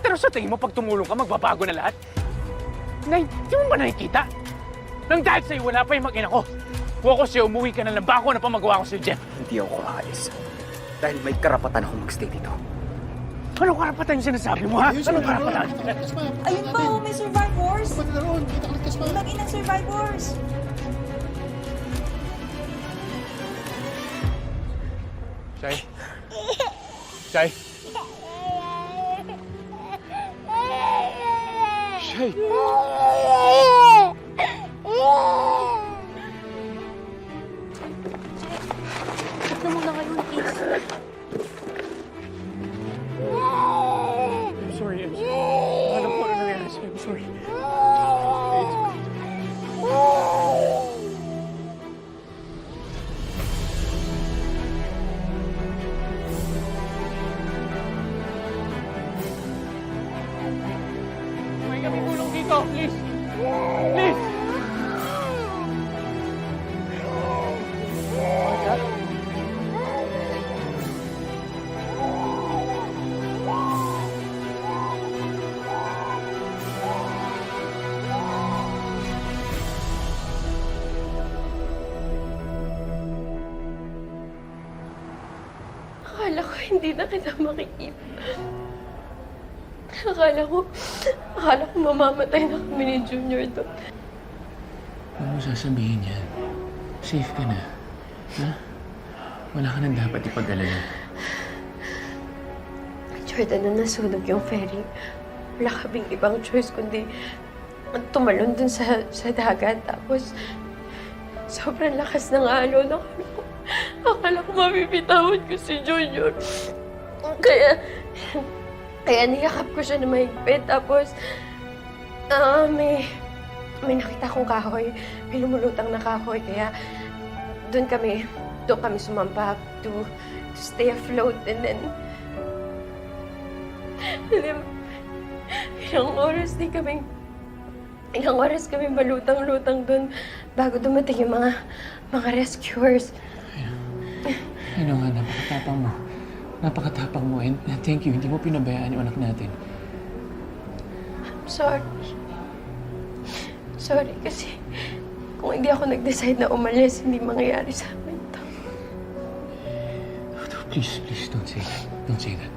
Pero sa tingin mo, pag tumulong ka, magbabago na lahat? Di mo ba nakikita? Nang dahil sa'yo, wala pa yung mag-ina ko. Kung ako sa'yo, umuwi ka na lang. Bako na pa magawa ko sa'yo, Jeff. Hindi ako aalis. Dahil may karapatan akong magstay dito. Anong karapatan yung sinasabi mo, ha? Anong karapatan? Ayun pa, oh, may survivors! Mag-inang survivors! Shay? Shay? Shay? Huwag na muna kayo, please. I'm sorry. Alam ko ano nangyari sa'yo. I'm sorry. May kami tulong dito, please. Please. Akala ko hindi na kita makikita. Akala ko mamamatay na kami ni Junior doon. Ano mo sasabihin yan? Safe ka na. Ha? Wala ka na dapat ipag-alala. Jordan, na nasunog yung ferry. Wala kaming ibang choice kundi tumalon dun sa dagat. Tapos, sobrang lakas ng alon. Akala ko mabibitawan ko si Junior. Kaya niyakap ko siya na mahigpit. Tapos, may nakita kong kahoy. May lumulutang na kahoy. Kaya doon kami sumampa to stay afloat. And then, ilang oras kami malutang-lutang doon bago dumating yung mga rescuers. Ano nga, napakatapang mo. Napakatapang mo. And thank you, hindi mo pinabayaan yung anak natin. I'm sorry. Sorry kasi kung hindi ako nag-decide na umalis, hindi mangyayari sa amin to. Please, don't say that. Don't say that.